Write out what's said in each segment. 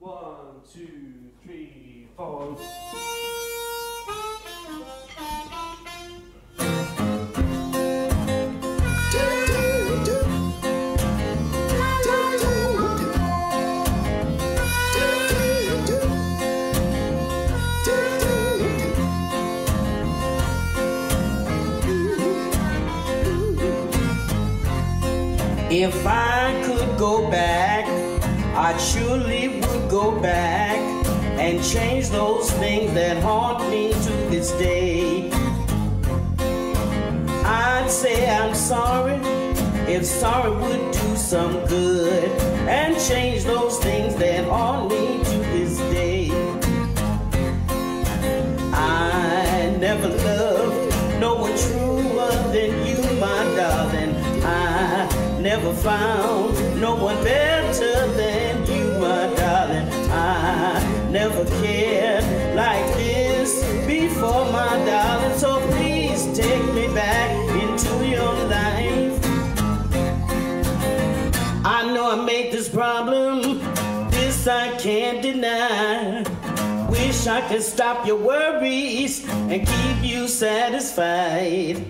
1, 2, 3, 4. If I could go back, I surely would go back and change those things that haunt me to this day. I'd say I'm sorry if sorry would do some good and change those things that haunt me to this day. I never loved no one truer than you, my darling. I never found no one better than you, my darling. I never cared like this before, my darling. So please take me back into your life. I know I made this problem, this I can't deny. Wish I could stop your worries and keep you satisfied.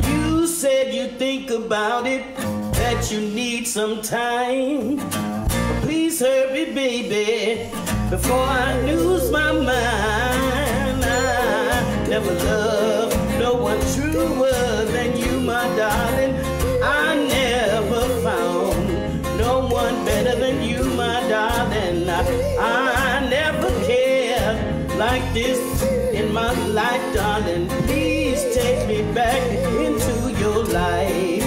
You said you'd think about it, that you need some time. But please hurry, baby, before I lose my mind. I never loved no one truer than you, my darling. I never found no one better than you, my darling. I never cared like this in my life, darling. Please take me back into your life.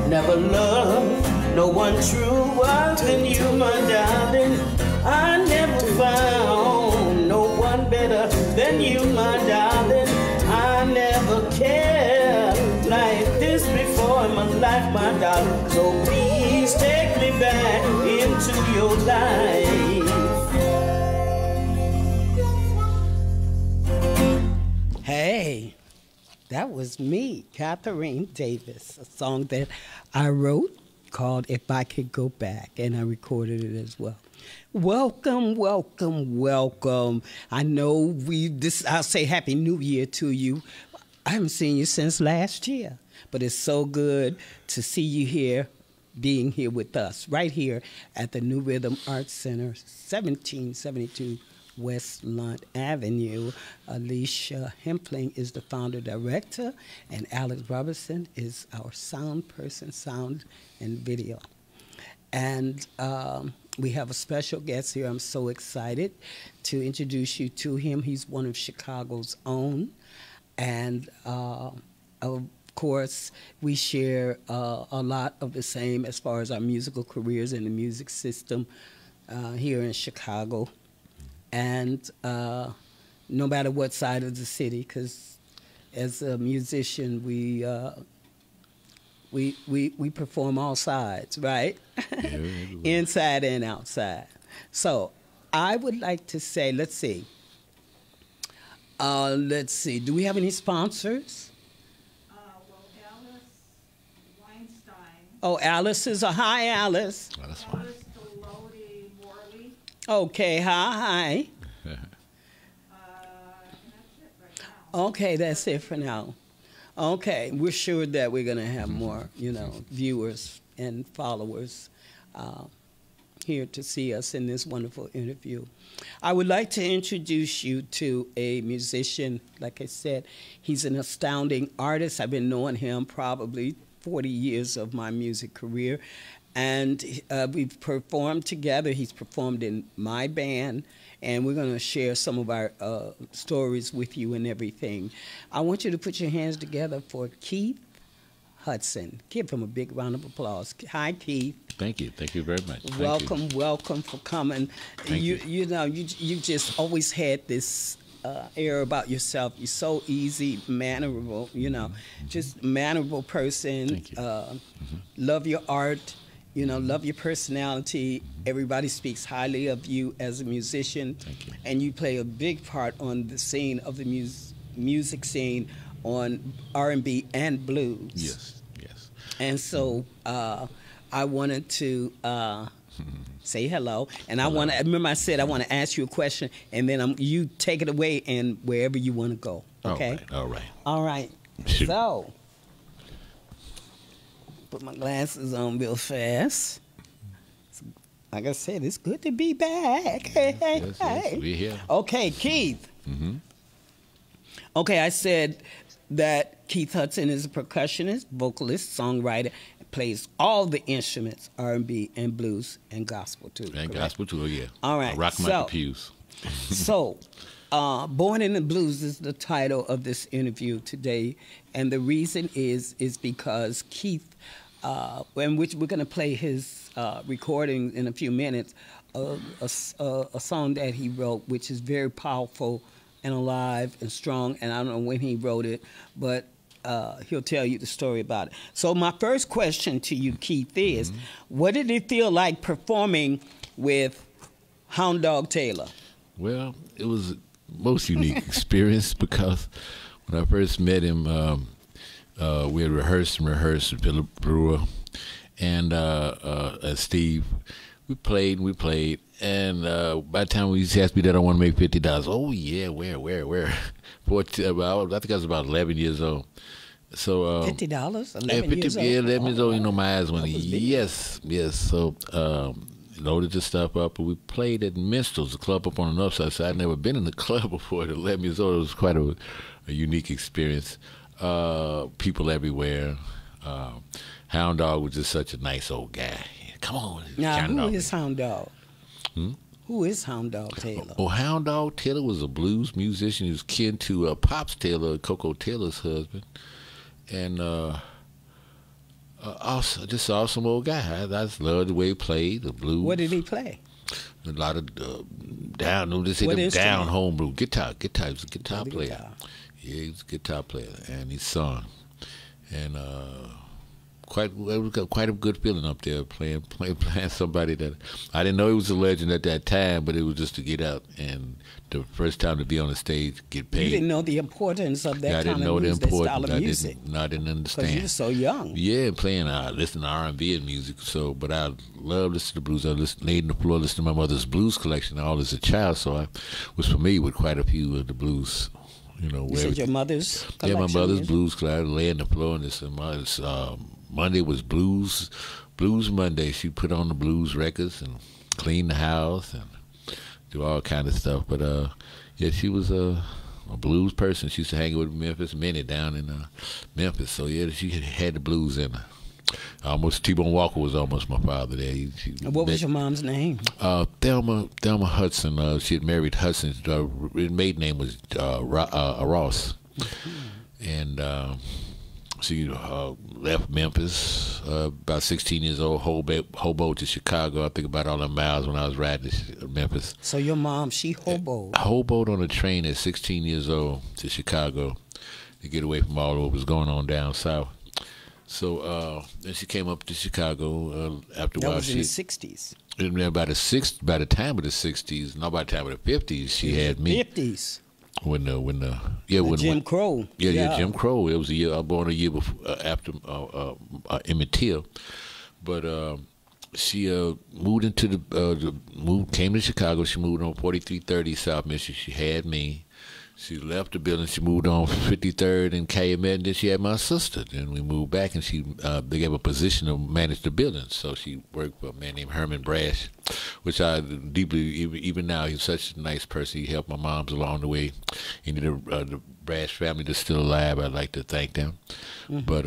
Never loved no one truer than you, my darling. I never found no one better than you, my darling. I never cared like this before in my life, my darling. So please take me back into your life. Hey. That was me, Katherine Davis, a song that I wrote called If I Could Go Back, and I recorded it as well. Welcome, welcome, welcome. I know I'll say Happy New Year to you. I haven't seen you since last year, but it's so good to see you here, being here with us, right here at the New Rhythm Arts Center, 1772 West Lunt Avenue. Alicia Hempling is the founder director, and Alex Robertson is our sound person, sound and video. And we have a special guest here. I'm so excited to introduce you to him. He's one of Chicago's own, and of course we share a lot of the same as far as our musical careers in the music system here in Chicago. And no matter what side of the city, because as a musician, we perform all sides, right? Yeah, inside and outside. So I would like to say, let's see. Do we have any sponsors? Well, Alice Weinstein. Oh, Alice is a hi, Alice. Oh, that's fine. Okay, hi. And that's it right now. Okay, that's it for now. Okay, we're sure that we're going to have more, viewers and followers here to see us in this wonderful interview. I would like to introduce you to a musician. Like I said, he's an astounding artist. I've been knowing him probably 40 years of my music career. And we've performed together. He's performed in my band, and we're going to share some of our stories with you and everything. I want you to put your hands together for Keith Hudson. Give him a big round of applause. Hi, Keith. Thank you. Thank you very much. Welcome for coming. Thank you. You know, you just always had this air about yourself. You're so easy, mannerable, you know, just mannerable person. Thank you. Love your art, you know, love your personality. Everybody speaks highly of you as a musician. Thank you. And you play a big part on the scene of the music scene on R&B and blues. Yes, yes. And so I wanted to say hello, and I want to remember I said I want to ask you a question, and then you take it away and wherever you want to go. Okay. All right. Shoot. So put my glasses on real fast. Like I said, it's good to be back. Yes, we're here. Okay, Keith. Mm-hmm. Okay, I said that Keith Hudson is a percussionist, vocalist, songwriter, plays all the instruments, R&B and blues and gospel too. And correct? gospel too, yeah. All right. I rock my pews. So, Born in the Blues is the title of this interview today, and the reason is because Keith, in which we're going to play his recording in a few minutes, a song that he wrote, which is very powerful and alive and strong, and I don't know when he wrote it, but he'll tell you the story about it. So my first question to you, Keith, is what did it feel like performing with Hound Dog Taylor? Well, it was the most unique experience because when I first met him, we had rehearsed with Philip Brewer and Steve. We played, and by the time we asked me that I want to make $50, oh yeah, where? I think I was about 11 years old. So $50, 11 years old. Yeah, 11 years old. You know, my eyes went. That was big. Yes. So loaded the stuff up, and we played at Minstrels, the club up on the north side. So I'd never been in the club before at 11 years old. It was quite a unique experience. People everywhere. Hound Dog was just such a nice old guy. Come on. Now, who is Hound Dog? Who is Hound Dog Taylor? Oh, Hound Dog Taylor was a blues musician. He was kin to Pops Taylor, Coco Taylor's husband. And also, just an awesome old guy. I just loved the way he played the blues. What did he play? A lot of down home blues. Guitar. He was a guitar player. Guitar. Yeah, he was a guitar player, and he sung. And it was quite a good feeling up there playing somebody that I didn't know he was a legend at that time, but it was just to get out and the first time to be on the stage, get paid. You didn't know the importance of that kind of music, that style of music. I didn't understand. Because you were so young. Yeah, playing, listening to R&B and music. So, but I love listening to blues. I laid on the floor listening to my mother's blues collection all as a child, so I was familiar with quite a few of the blues. You know, you said your mother's collection? Yeah, my mother's blues collection. I lay on the floor and this. Monday was Blues Monday. She put on the blues records and clean the house and do all kind of stuff. But yeah, she was a blues person. She used to hang with Memphis Minnie down in Memphis. So yeah, she had the blues in her. Almost T-Bone Walker was almost my father there. What was your mom's name? Thelma Hudson. She had married Hudson. Her maiden name was Ross. And she left Memphis about 16 years old, hobo to Chicago. I think about all the miles when I was riding to Memphis. So your mom, she hoboed? Hoboed on a train at 16 years old to Chicago to get away from all what was going on down south. So then she came up to Chicago after a while. That was in the 60s. By the time of the 60s, not by the time of the 50s, she had me. 50s. When Jim Crow. Yeah, Jim Crow. It was a year. I was born a year before, after Emmett Till, but she moved into came to Chicago. She moved on 4330 South Michigan. She had me. She left the building. She moved on 53rd and Calumet, and then she had my sister. Then we moved back, and they gave her a position to manage the building. So she worked for a man named Herman Brash, which I deeply, even now, he's such a nice person. He helped my moms along the way. Any of the Brash family that's still alive, I'd like to thank them. But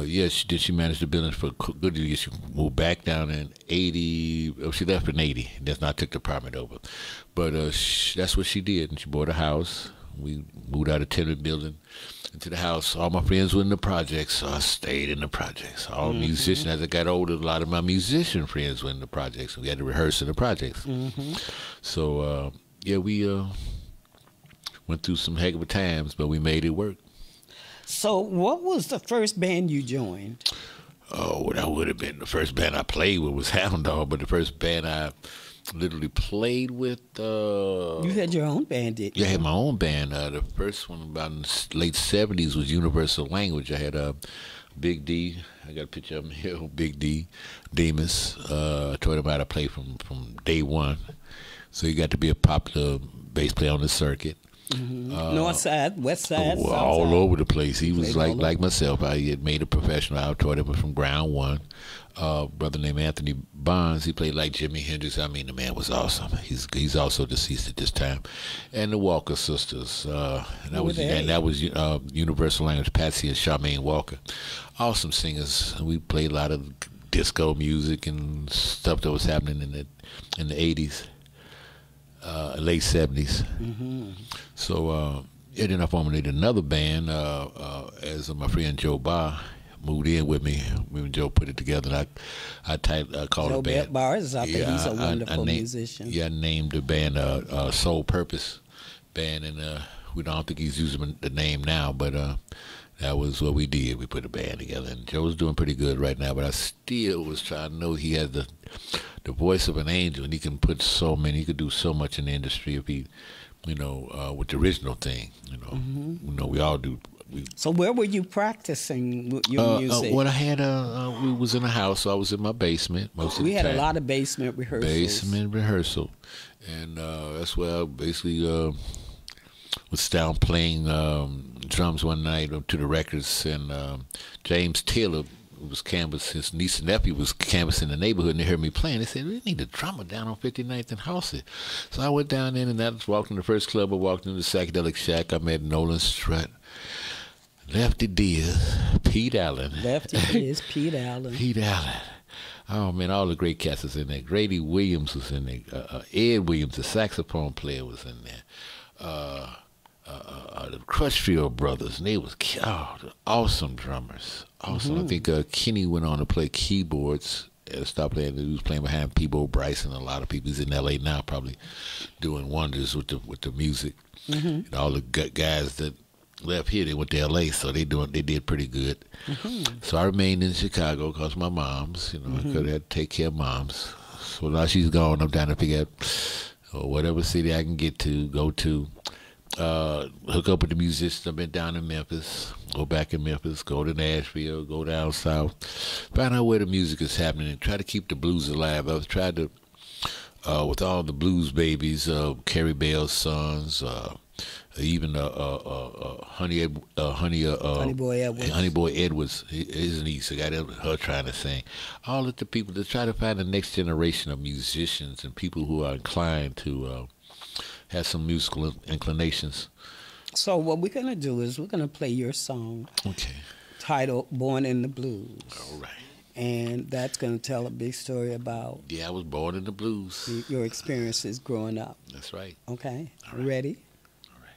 yeah, she managed the building for a good year. She moved back down in 80. She left in 80. That's not took the apartment over. But that's what she did. And she bought a house. We moved out of tenement building into the house. All my friends were in the projects, so I stayed in the projects. All musicians, as I got older, a lot of my musician friends were in the projects. We had to rehearse in the projects. So, yeah, we went through some heck of a times, but we made it work. So, what was the first band you joined? Oh, that would have been the first band I played with was Hound Dog, but the first band I literally played with. You had your own band, didn't you? Yeah, I had my own band. The first one about in the late 70s was Universal Language. I had Big D. I got a picture of him here, Big D, Demas. I taught him how to play from day one. So he got to be a popular bass player on the circuit. North side, west side, south all side. over the place. He was Played like myself. I had made a professional. I taught him from ground one. Brother named Anthony Bonds. He played like Jimi Hendrix. I mean, the man was awesome. He's also deceased at this time. And the Walker sisters. That was Universal Language. Patsy and Charmaine Walker. Awesome singers. We played a lot of disco music and stuff that was happening in the 80s. Late 70s. So then I formulated another band as my friend Joe Barr moved in with me. Me and Joe put it together, and I called Joe the band. Barr is out there. He's a wonderful musician. Yeah, I named the band Soul Purpose Band, and I don't think he's using the name now, but that was what we did. We put a band together, and Joe's doing pretty good right now, but I still was trying to know he has the voice of an angel, and he can put he could do so much in the industry if he, with the original thing, we all do. So where were you practicing your music? Well, I had we was in a house, so I was in my basement most of the time. We had a lot of basement rehearsals. And that's where I basically was down playing drums one night to the records, and James Taylor was canvassing. His niece and nephew was canvassing the neighborhood, and they heard me playing. They said, "We need a drummer down on 59th and Halsey." So I went down in, and I walked in the first club. I walked into the Psychedelic Shack. I met Nolan Strutt, Lefty Diaz, Pete Allen. Lefty Diaz, Pete Allen. Pete Allen. Oh, man, all the great cats was in there. Grady Williams was in there. Ed Williams, the saxophone player, was in there. The Crutchfield brothers, and they was awesome drummers. Awesome. I think Kenny went on to play keyboards and stopped playing. He was playing behind Peebo Bryson. A lot of people. He's in L.A. now, probably doing wonders with the music. And all the guys that left here, they went to L.A., so they did pretty good. So I remained in Chicago because my mom's, I could have to take care of moms. So now she's gone. I'm trying to figure out whatever city I can go to. Hook up with the musicians. I've been down in Memphis, go back in Memphis, go to Nashville, go down south, find out where the music is happening and try to keep the blues alive. I've tried to, with all the blues babies, Carrie Bell's sons, even Honey Boy Edwards, his niece, I got her trying to sing. All of the people to try to find the next generation of musicians and people who are inclined to have some musical inclinations. So what we're going to do is we're going to play your song. Okay. Titled Born in the Blues. All right. And that's going to tell a big story about... Yeah, I was born in the blues. Your experiences growing up. That's right. Okay. All right. Ready? All right.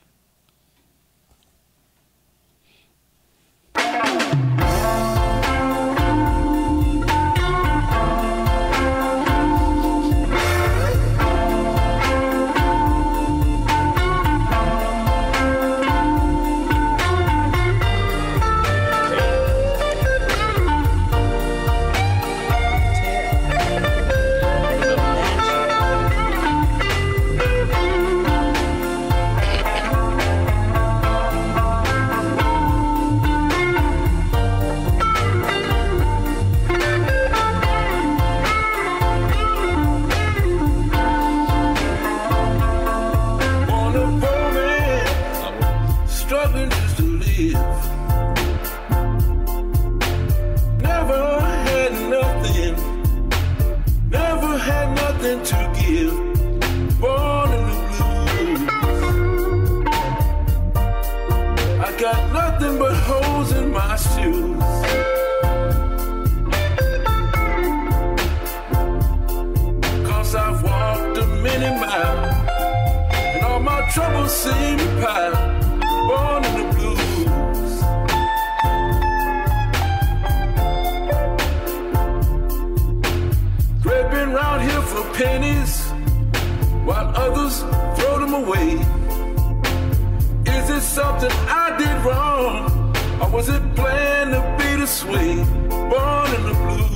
this something I did wrong? Or was it planned to be the sweet, born in the blues?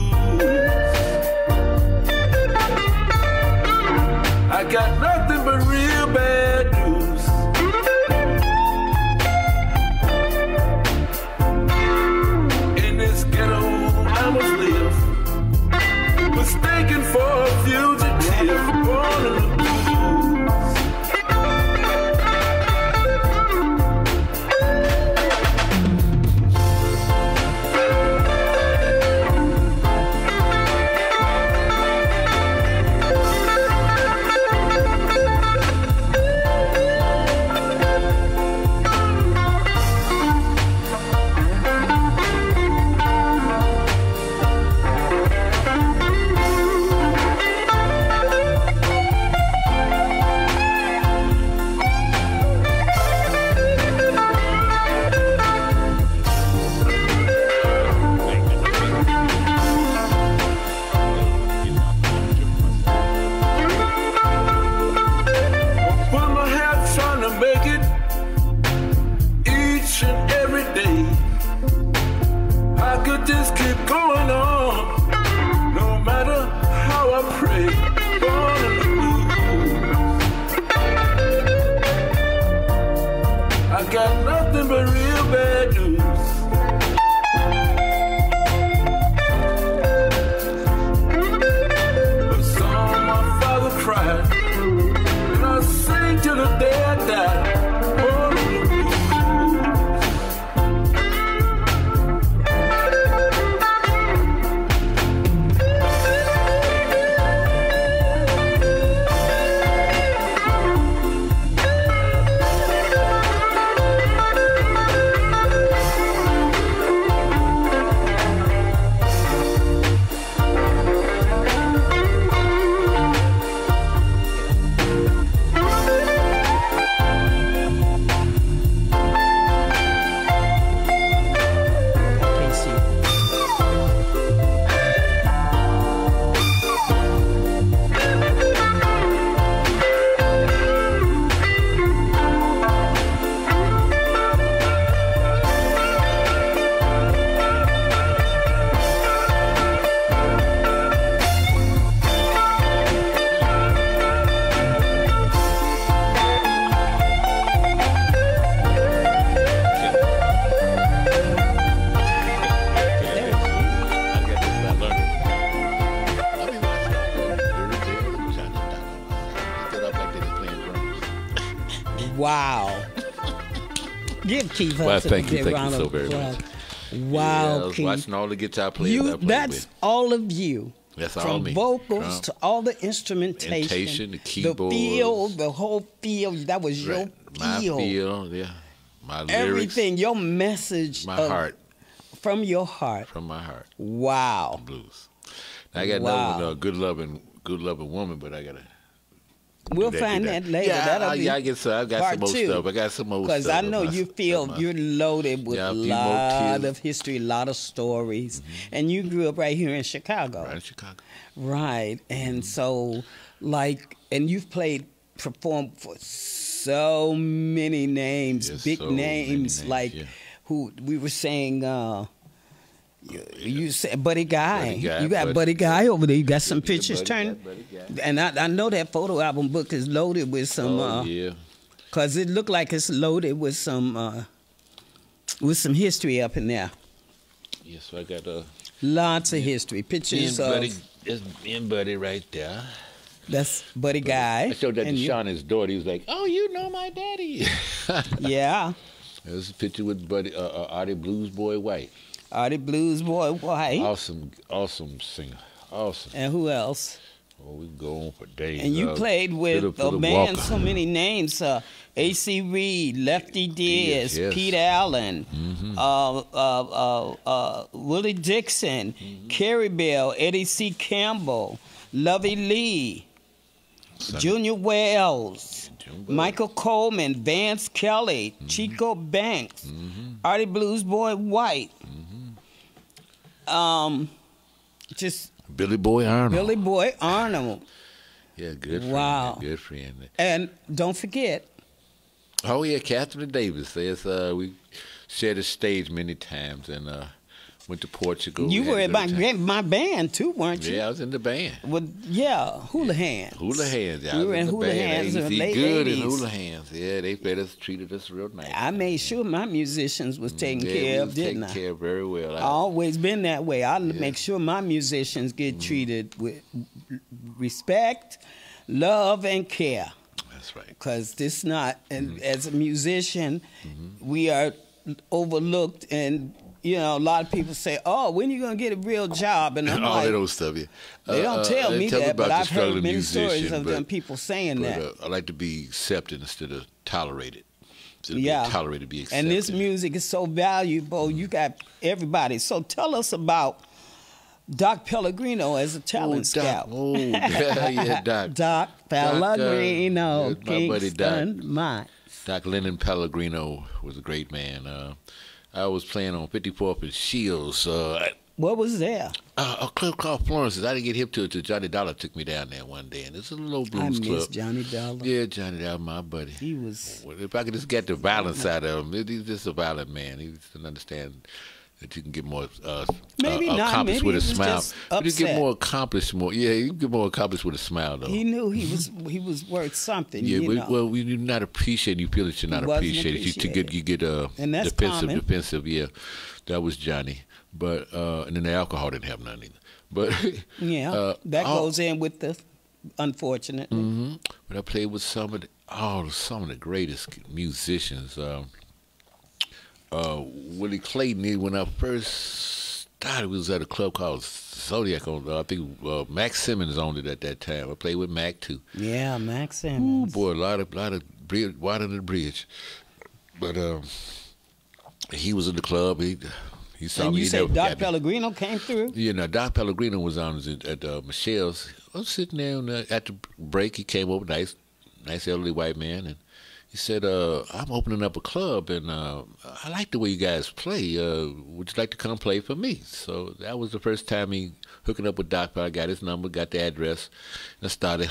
I got nothing but real bad news. In this ghetto I must live, mistaken for a fugitive, born in the blues. Wow. Give Keith Hudson well, thank you round so of very applause. much. Wow, yeah, I was Keith. watching all the guitar players I played That's with. all of you. That's all From me. vocals to all the instrumentation, The keyboards. the feel, the whole feel. That was your My feel. yeah. My lyrics. Everything, your message. My heart. From your heart. From my heart. Wow. Blues. Now, I got another one, good loving woman, but I gotta. We'll find that later. Yeah, That'll be I guess so. I got some more stuff. I got some more stuff. Because I know you feel you're loaded with a lot of history, a lot of stories. Mm-hmm. And you grew up right here in Chicago. Right in Chicago. Right. And so, and you've performed for so many names, yes, big so names, who we were saying, you said Buddy Guy. You got Buddy Guy over there. You got some pictures turning. And I know that photo album book is loaded with some. Yeah. Because it looked like it's loaded with some history up in there. Yes, so I got lots of history. Pictures of. Buddy, that's me and Buddy right there. That's Buddy Guy. I showed that to Sean, his daughter. He was like, "Oh, you know my daddy." Yeah. There's a picture with Buddy, Artie Blues Boy White. Artie Blues Boy White. Awesome singer. Awesome. And who else? Oh, we go on for days. And you played with a band, so many names. A.C. Reed, Lefty Diaz, yes. Pete Allen, mm-hmm. Willie Dixon, Carrie Bell, Eddie C. Campbell, Lovey Lee, Junior Wells, Michael Coleman, Vance Kelly, Chico Banks, Artie Blues Boy White. Just Billy Boy Arnold. Billy Boy Arnold. Yeah, good friend. Wow. Good friend. And don't forget, Oh yeah, Katherine Davis. Yes, we shared the stage many times and went to Portugal. You We had were a in good time. my band too, weren't you? Yeah, I was in the band. Well, yeah, Hula Hands. Hula Hands. Yeah, We I were was in the Hula band. Hands in They the eat late good in 80s. Hula Hands. Yeah, they fed us, treated us real nice. I made sure my musicians was taken Yeah, care we of, was didn't taken I? care of very well. I always been that way. I make sure my musicians get treated with respect, love, and care. That's right. Because this not, and as a musician, we are overlooked, and you know, a lot of people say, "Oh, when you gonna get a real job?" And I'm All like, that old stuff. Yeah. they don't tell me that, but I've heard many stories musician, of them people saying that. I like to be accepted instead of tolerated. Instead of Yeah. being tolerated, be accepted. And this music is so valuable. You got everybody. So tell us about Doc Pellegrino as a talent scout. Oh, yeah, Doc. Doc Pellegrino, Doc, my buddy Doc. Kingston, mine. Doc Lennon Pellegrino was a great man. I was playing on 54th and Shields. What was there? A club called Florence's. I didn't get hip to it till Johnny Dollar took me down there one day, and it's a little I blues miss club. Johnny Dollar. Yeah, Johnny Dollar, my buddy. He was. Well, if I could just get the violent side of him, he's just a violent man. He doesn't understand that you can get more Maybe not. accomplished Maybe with a he was smile. just But you get upset. more accomplished, you can get more accomplished with a smile, though. He knew he was worth something. Yeah, you know. well, when you're not appreciated, you feel that you're not Wasn't appreciated. You get And that's defensive. Yeah, that was Johnny. But and then the alcohol didn't have none either. But yeah, that goes in with the unfortunately. But I played with some of the greatest musicians. Willie Clayton, when I first started, we was at a club called Zodiac. I think Max Simmons owned it at that time. I played with Mac too. Yeah, Max Ooh, Simmons. boy, a lot of bridge, water in the bridge. But he was in the club. He saw And me. you He say never Doc forgot me. Pellegrino came through? Yeah, no, Doc Pellegrino was on at Michelle's. I was sitting there at the break. He came over, nice elderly white man, and he said, "I'm opening up a club, and I like the way you guys play. Would you like to come play for me?" So that was the first time he hooking up with Doc. I got his number, got the address, and I started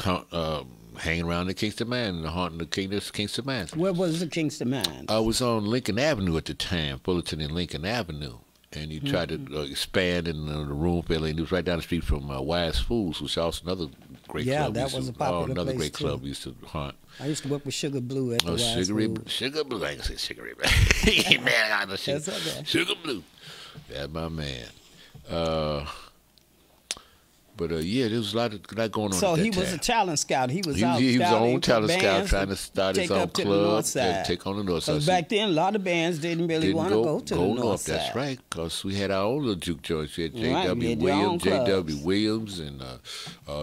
hanging around the Kingston Man, haunting the Kingston Man. Where was the Kingston Mines? I was on Lincoln Avenue at the time, Fullerton and Lincoln Avenue. And he tried to expand, and the room fell in. He was right down the street from Wise Foods, which is also another great Yeah, club. that was a popular another place, great too. club we used to haunt. I used to work with Sugar Blue at the Wise Food. Sugar Blue. I ain't gonna say Sugar Blue. Man, I know Sugar, That's okay. Sugar Blue. That's my man. But yeah, there was a lot going on. So at that he was time. a talent scout. He was He out was his scouting own talent for scout, bands trying to start his take own up to the club north and side. take on the north side. Because back then, a lot of bands didn't really Didn't want to go to the north side. That's right, because we had our own little juke joints. We had Right, J.W. you had your own Williams, J.W. clubs. Williams, and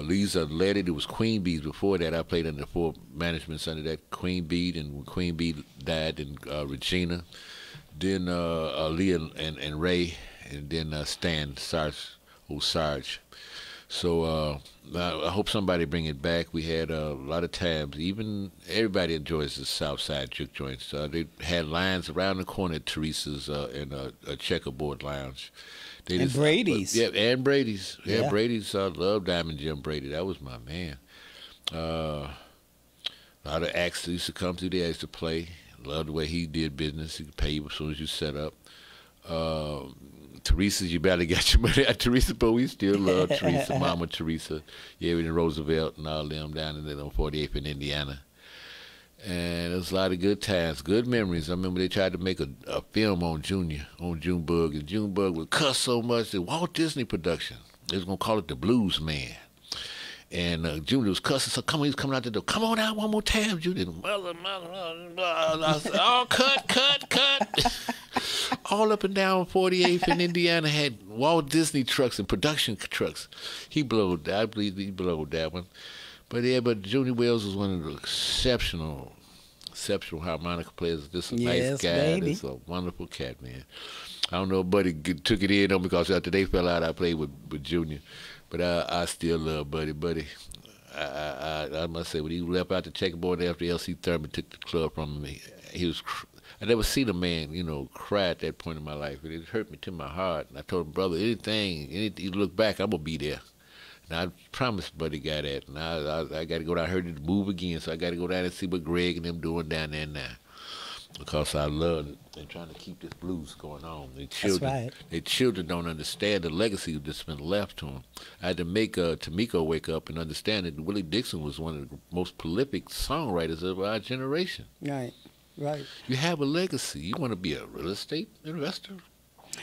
Lisa Letty. There was Queen Bees before that. I played under four managements under that. Queen Bee, and when Queen Bee died, and Regina. Then Leah and Ray, and then Stan Sarge. So I hope somebody bring it back. We had a lot of times, even everybody enjoys the South Side juke joints. They had lines around the corner at Teresa's and a checkerboard lounge. And Brady's. Yeah, and Brady's. Yeah, Yeah. Brady's. I love Diamond Jim Brady. That was my man. A lot of acts that used to come through there. I used to play. Love the way he did business. He could pay you as soon as you set up. Teresa, you barely got your money out. Teresa, but we still love Teresa, Mama Teresa. Yeah, we in Roosevelt and all them down in there on 48th in Indiana. And it was a lot of good times, good memories. I remember they tried to make a film on Junebug, and Junebug would cuss so much that Walt Disney production, they was going to call it The Blues Man. And Junior was cussing, so he was coming out the door. Come on out one more time, Junior. Mother. I said, oh, cut. All up and down 48th in Indiana had Walt Disney trucks and production trucks. I believe he blowed that one. But Junior Wells was one of the exceptional harmonica players. Just a nice guy. Baby. Just a wonderful cat, man. I don't know if Buddy took it in on me because after they fell out, I played with Junior. But I still love Buddy. Buddy, I must say, when he left out the checkerboard after L.C. Thurman took the club from him, I never seen a man, cry at that point in my life. It hurt me to my heart. And I told him, brother, anything you look back, I'm going to be there. And I promised Buddy got that. And I got to go down here to move again, so I got to go down and see what Greg and them doing down there now. because I love it and trying to keep this blues going on. Their children don't understand the legacy that's been left to them. I had to make Tamiko wake up and understand that Willie Dixon was one of the most prolific songwriters of our generation. Right, right. You have a legacy. You want to be a real estate investor?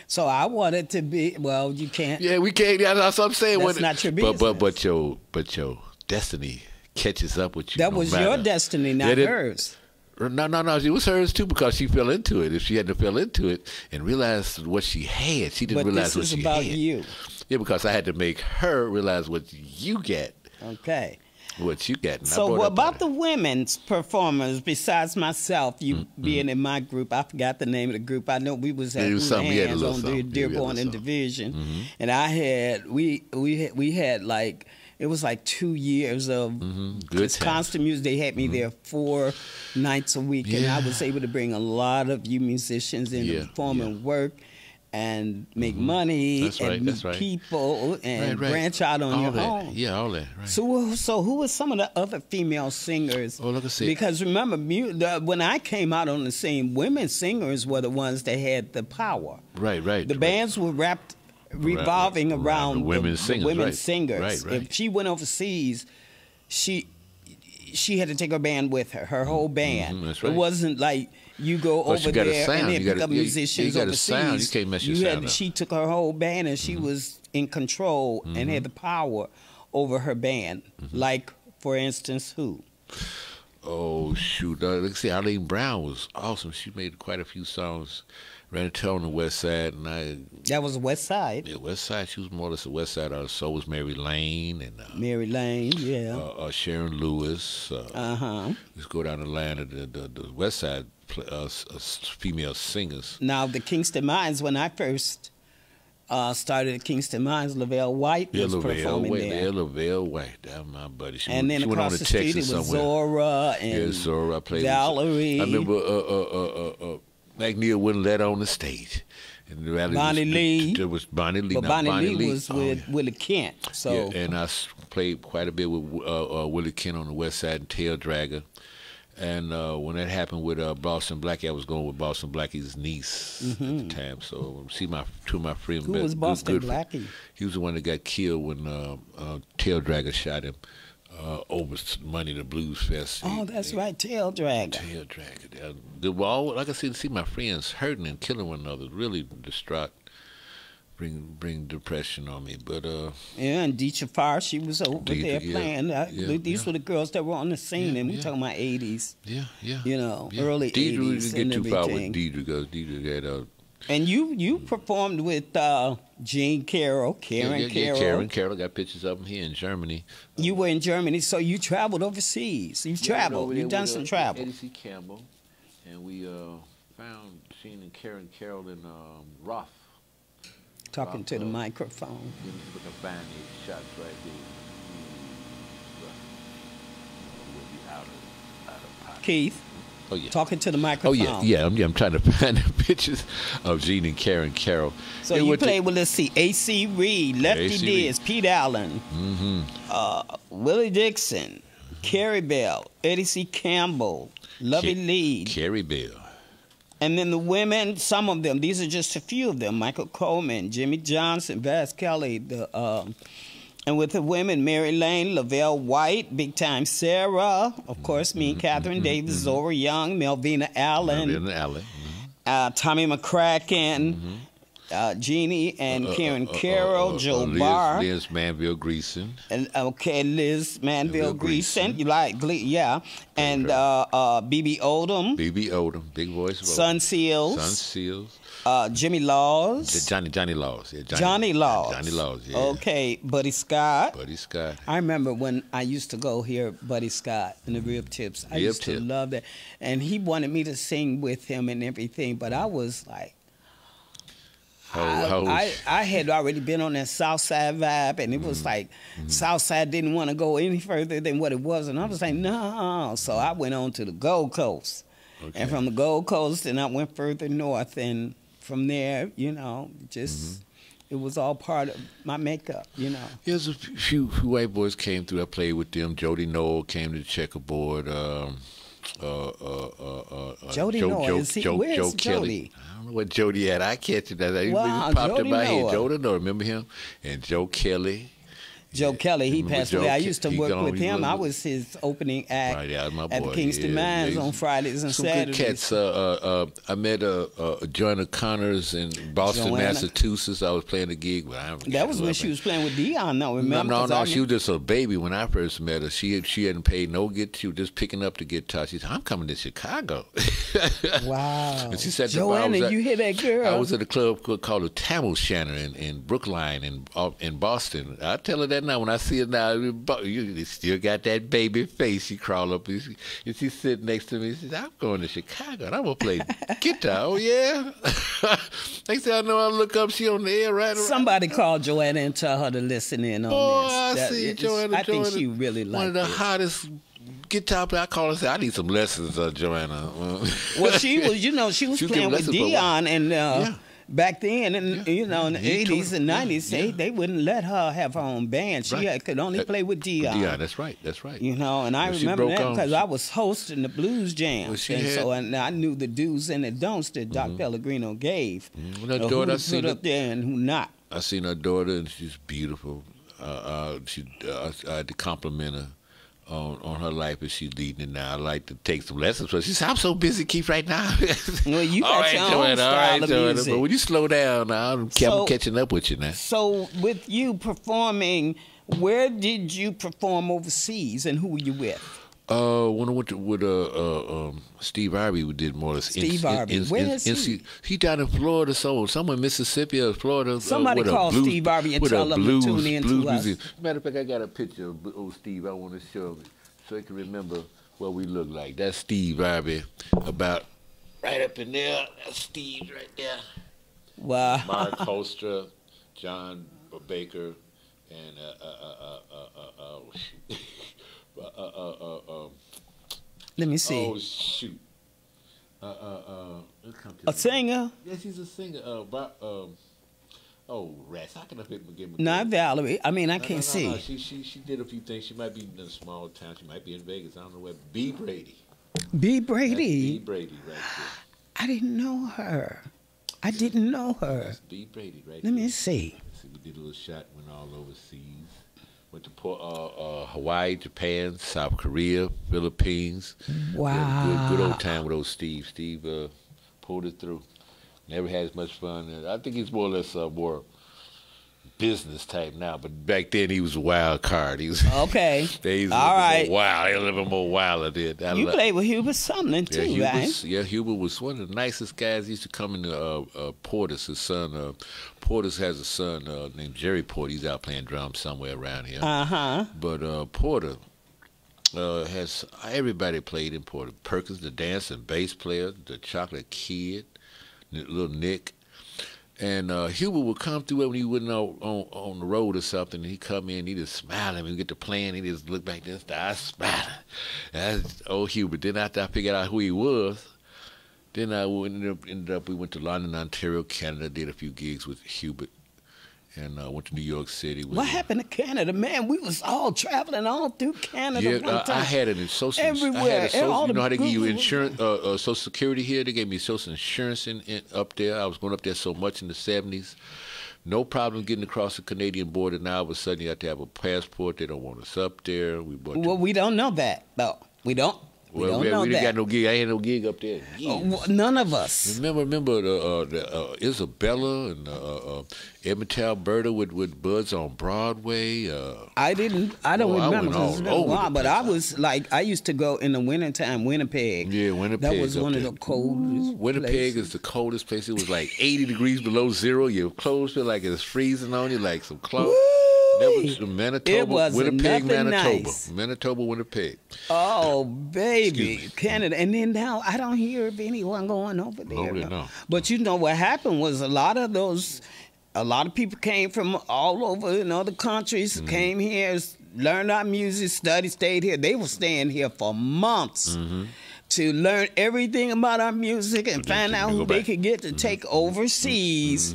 So I wanted to be. Well, you can't. Yeah, we can't. That's what I'm saying. That's not your business. But your destiny catches up with you. That was your destiny, not hers. No. It was hers too because she fell into it. If she hadn't fell into it and realized what she had, she didn't realize what she had. But this is about you. Yeah, because I had to make her realize what you get. Okay. What you get. So what about the women's performers besides myself? You being in my group, I forgot the name of the group. I know we was at Hands on Dearborn and Division, and I had we had like. It was like 2 years of just constant music. They had me there 4 nights a week, and I was able to bring a lot of you musicians in to perform and work and make money and meet people and branch out on your own. Yeah, all that. Right. So who were some of the other female singers? Oh, look at see. Because remember, when I came out on the scene, women singers were the ones that had the power. Right. The bands were revolving around the women singers. Right. If she went overseas, she had to take her band with her, her whole band. That's right. It wasn't like you go over there and then pick up musicians overseas. You can't mess your sound up. She took her whole band and she was in control and had the power over her band. Like, for instance, who? Oh, shoot. Let's see. Arlene Brown was awesome. She made quite a few songs. Ran a on the West Side, and that was the West Side. Yeah, West Side. She was more or less the West Side. So was Mary Lane and Mary Lane, yeah. Sharon Lewis. Let's go down the line of the West Side female singers. Now the Kingston Mines. When I first started at Kingston Mines, Lavelle White was performing there. Lavelle White, that's my buddy. And then across the street it was Zora and Zora. I played Valerie. I remember. McNeil wouldn't let on the stage. And Bonnie Lee. There was Bonnie Lee. But Bonnie Lee was with Willie Kent. So. Yeah, and I played quite a bit with Willie Kent on the West Side and Tail Dragger. And when that happened with Boston Blackie, I was going with Boston Blackie's niece at the time. So see two of my friends. Who was Boston Blackie? He was the one that got killed when Tail Dragger shot him. Over Money the Blues Fest. Oh, that's right, Tail Dragger. Tail Dragger. Like I said, to see my friends hurting and killing one another, really distraught, bring depression on me. But and Deecha Farr, she was over there playing. These were the girls that were on the scene, and we're talking about 80s. Yeah. You know, early 80s. Deidre didn't get too far with Deidre because Deidre had and you performed with Jean Carroll, Karen Carroll. Karen Carroll, got pictures of them here in Germany. You were in Germany, so you traveled overseas. You've traveled. You've done some travel. Eddie C. Campbell, and we found Jean and Karen Carroll in Roth. Talking to the microphone. Let me see if I can find these shots right here. We'll be out of pocket. Keith. Oh, yeah. Talking to the microphone. Oh, yeah. I'm trying to find the pictures of Jean and Karen Carroll. So you played with, let's see, A.C. Reed, Lefty Diz, Pete Allen, Willie Dixon, Carrie Bell, Eddie C. Campbell, Lovey Lee. Carrie Bell. And then the women, some of them, these are just a few of them, Michael Coleman, Jimmy Johnson, Vass Kelly, and with the women, Mary Lane, Lavelle White, Big Time Sarah, of course, me, Katherine Davis, Zora Young, Melvina Allen, Tommy McCracken, Jeannie and Karen Carroll, Joe Barr. Liz Manville Greason. And, Liz Manville Greason. You like, yeah. And B.B. Odom. B.B. Odom, big voice. Sun Seals. Jimmy Laws. Johnny Laws. Yeah, Johnny Laws. Johnny Laws, yeah. Okay, Buddy Scott. Buddy Scott. I remember when I used to go hear Buddy Scott in the Rib Tips. I used to love that. And he wanted me to sing with him and everything, but I was like, I had already been on that South Side vibe, and it was like South Side didn't want to go any further than what it was, and I was like, no. So I went on to the Gold Coast, and from the Gold Coast, and I went further north, and from there, you know, just it was all part of my makeup, you know. There's a few white boys came through. I played with them. Jody Noel came to the checkerboard. Jody Noah. Where's Joe Kelly. Jody? I don't know what Jody had. I catch it. That Wow, he popped Jody in my head. Noah. Jody Noah, remember him? And Joe Kelly. Joe Kelly, he Remember passed Joe away. I Ke- used to he work gone, with he him. was- I was his opening act Right, yeah, my at the boy. Kingston Yeah, Mines yeah, on Fridays and some Saturdays. good cats. I met Joanna Connors in Boston, Joanna. Massachusetts. I was playing a gig. That was when she was playing with Dion, though, remember? No, 'Cause I she was just a baby when I first met her. She hadn't paid no guitar. She was just picking up the guitar. She said, "I'm coming to Chicago." Wow. And she said, Joanna, you hear that girl? I was at a club called the Tamil Shanner in Brookline in Boston. I tell her that now when I see her now. You still got that baby face. She crawl up and she sit next to me. She said, "I'm going to Chicago and I'm gonna play guitar." Oh yeah. Next thing I know, I look up. She on the air right around. Somebody called Joanna and tell her to listen in on Oh, this. I see Joanna. I think she really liked one of the this. hottest guitar players. I call her and say, "I need some lessons, Joanna." Well, she was, she was She was playing giving with lessons for a while. Dion, and Yeah. back then, and in the He 80s told- and 90s, yeah. they wouldn't let her have her own band. She Right. could only play with Dion. Dion, that's right. And I When she remember broke that on, because she- I was hosting the blues jams, Well, she and had- so and I knew the do's and the don'ts that Doc Pellegrino gave. When her Who daughter, I to seen put her, up there and who not. I seen her daughter, and she's beautiful. I had to compliment her on her life as she's leading it now. I like to take some lessons from her. She said, "I'm so busy, Keith, right now." Well, you All got right, your own Joanna, style all right, of Joanna, music. but when you slow down now, I'm So- catching up with you now. So, with you performing, where did you perform overseas, and who were you with? When I went to with Steve Harvey, we did more or less. Steve Harvey. Where is he? He down in Florida, somewhere in Mississippi or Florida. Somebody with a call blues- Steve Harvey and with a tell him to blues- tune in to blues us. museum. Matter of fact, I got a picture of old Steve. I want to show him so he can remember what we look like. That's Steve Harvey, about right up in there. That's Steve right there. Wow. Mark Holstra, John Baker, and Let me see. oh shoot. Let's come to A the- singer? Yes, he's a singer. Rats. How can I pick him? Not Valerie. I mean, I No, can't see. No. She did a few things. She might be in a small town. She might be in Vegas. I don't know where. B. Brady. B. That's B. Brady. Brady right I didn't know her. I didn't know there. her. That's B. Brady right Let there. me see. See, we did a little shot. Went all overseas. Went to Hawaii, Japan, South Korea, Philippines. We had a Wow. good old time with old Steve. Steve pulled it through. Never had as much fun. I think he's more or less more business type now, but back then he was a wild card. He was Okay. he's a All little right. more wild. He was a little bit more wild than that. You played with Hubert Sumlin, too, right? Hubert was one of the nicest guys. He used to come into Portis, his son. Portis has a son named Jerry Porter. He's out playing drums somewhere around here. Uh-huh. But Porter has everybody played in Porter. Perkins, the dance and bass player, the Chocolate Kid, little Nick. And Hubert would come through when he wasn't on the road or something. And he'd come in, he just smile at me. We get to playing, he just look back there and start smiling. That's old Hubert. Then after I figured out who he was, then I ended up we went to London, Ontario, Canada, did a few gigs with Hubert. And went to New York City. What happened to Canada? Man, we was all traveling all through Canada one time. I had it in social. Everywhere. I had a social, All you know the how they give you Google- insurance, Social Security here? They gave me social insurance in up there. I was going up there so much in the 70s. No problem getting across the Canadian border. Now, all of a sudden, you have to have a passport. They don't want us up there. Well, we don't know that, though. We don't. We don't know we didn't that. got no gig. I had no gig up there. None of us. Remember the Isabella and Edmonton, Alberta with Buds on Broadway. I don't I remember went because all it's been a over while, the but place. I was like, I used to go in the wintertime, Winnipeg. Yeah, Winnipeg. That was up one there. of the coldest Winnipeg places. is the coldest place. It was like 80 degrees below zero. Your clothes feel like it's freezing on you, like some clothes. That was Manitoba, It wasn't Winnipeg, nothing Manitoba. nice. Manitoba, Winnipeg. Oh, baby, Excuse me. Canada. And then now I don't hear of anyone going over there. Over there, no. But you know what happened was a lot of people came from all over in other countries, Mm-hmm. came here, learned our music, studied, stayed here. They were staying here for months. To learn everything about our music and But then find out go who they back. could get to take overseas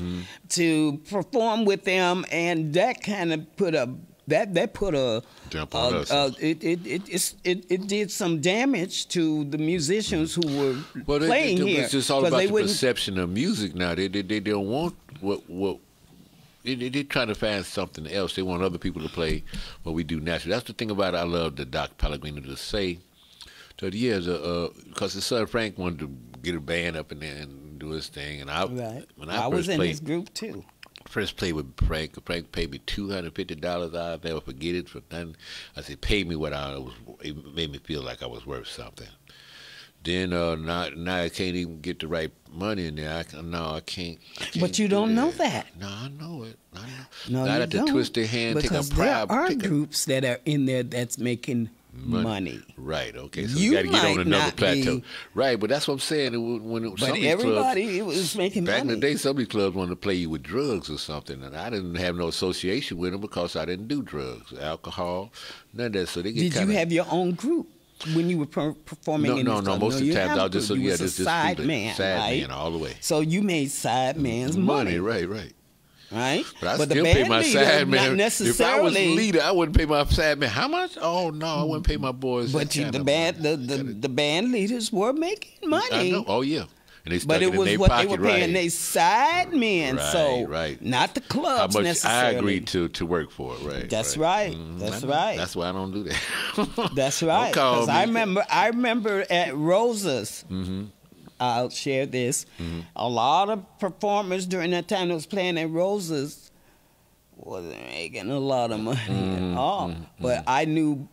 to perform with them, and that kind of put a that put a Jump on us. it did some damage to the musicians who were playing here. It's just all about they the wouldn't- perception of music now. They don't want what they're trying to find something else. They want other people to play what we do naturally. That's the thing about I love the Doc Pellegrino to say. So because his son Frank wanted to get a band up in there and do his thing, and when I was first in played, his group too. First played with Frank. Frank paid me $250. I'll never forget it for nothing. I said, pay me what it made me feel like I was worth something. Then now I can't even get the right money in there. I can't. But you don't know that. No, I know it. I know. No, I'd you have to don't. twist their hand, because take a there bribe. are groups that are in there that's making money. Right. Okay. So You you got to get on might another not plateau. be- Right. But that's what I'm saying. But some of these everybody clubs, it was making back money. in the day, some of these clubs wanted to play you with drugs or something, and I didn't have no association with them because I didn't do drugs, alcohol, none of that. So they get Did kinda, you have your own group when you were performing in No. this club? Most of you the times had I a was just group. You was just a side do the man, side right? man all the way. So you made side man's money, Right. right? But I the still pay band my leader, side man. not necessarily. If I was the leader, I wouldn't pay my side man. How much? Oh no, I wouldn't pay my boys. But that kind the of band, money. the band leaders were making money. I know. Oh yeah. And they stuck But it it in was their what pocket, they were paying right. their side men, Right, so right. not the How clubs much I necessarily. agreed to work for it, right? That's right. That's right. That's why I don't do that. That's right. Don't call Because me. I remember at Rosa's. I'll share this. A lot of performers during that time that was playing at Rosa's wasn't making a lot of money at all. But I knew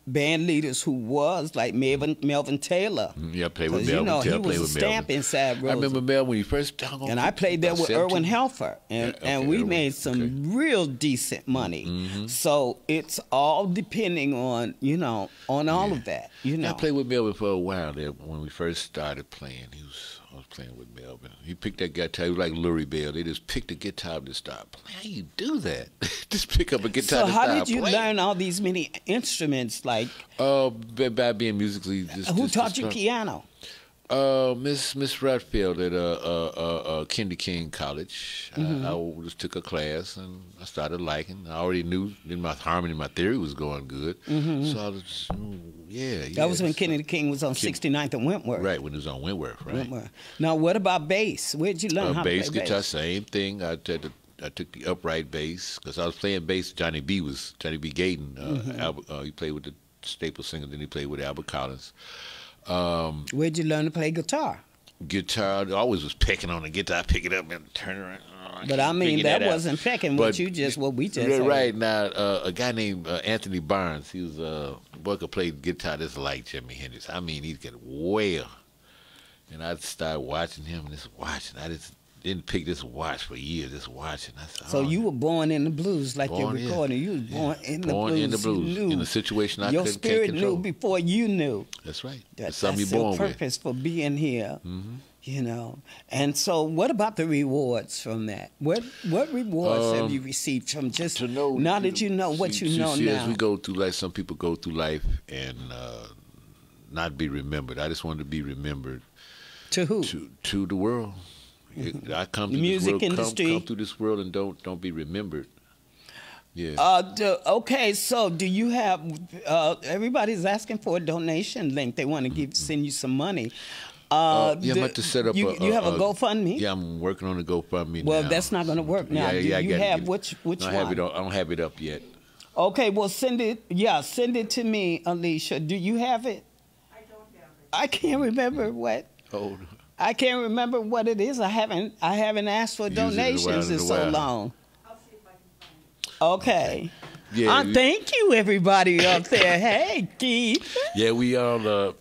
band leaders who was like Melvin Taylor. Yeah, I played with 'Cause, Melvin. you know, he I played was a with stamp Melvin. inside I Rosa's. remember Melvin when he first And I played there with Erwin Helfer, and we Erwin, made some real decent money. So it's all depending on, on all of that, I played with Melvin for a while there when we first started playing. I was playing with Melvin. He picked that guitar. He was like Lurie Bell. They just picked the guitar up and start playing. How you do that? Just pick up a guitar So and how start did you playing. learn all these many instruments? Like, By being musically. who taught you piano? Miss Rutfield at Kennedy King College. I just took a class and I started liking. I already knew that my harmony, my theory was going good. So I was just, That was when Kennedy King was on 69th and Wentworth. Right, when it was on Wentworth, right. Wentworth. Now, what about bass? Where'd you learn how to Bass play guitar, bass? same thing. I took the upright bass because I was playing bass. Johnny B. Gayden. He played with the Staple Singers, then he played with Albert Collins. Where'd you learn to play guitar? Guitar, I always was picking on the guitar, pick it up and turn around. But I mean, figure that out. wasn't picking But what we just yeah, heard. right now, a guy named Anthony Barnes. He was boy could play guitar just like Jimi Hendrix. I mean, he could wail. And I started watching him and just watching. I just didn't pick this watch for years, just watching. I said, So you were born in the blues, like you're Born, yeah. recording. You was born in the born blues. in the blues, You knew. in a situation I Your couldn't spirit control. knew before you knew. That's right. That's something you're your born with. purpose for being here. And so, what about the rewards from that? What rewards have you received from just To know, now that you know what you know As now? we go through life, some people go through life and not be remembered. I just wanted to be remembered To who? to the world. I come The to music this world, industry. come through this world and don't be remembered. Yeah. Okay, so do you have? Everybody's asking for a donation link. They want to send you some money. I'm about to set up. You have a GoFundMe? Yeah, I'm working on a GoFundMe. Well, now. that's not going to work now. Yeah, Do I you gotta have get it. which I one? don't have it up yet. Okay, well send it. Yeah, send it to me, Alicia. Do you have it? I don't have it. I can't remember what. Oh. I can't remember what it is. I haven't asked for Use it in a while, donations in in a so while. long. I'll see if I can find it. Okay. Yeah. Thank you, everybody up there. Hey, Keith. Yeah, we all.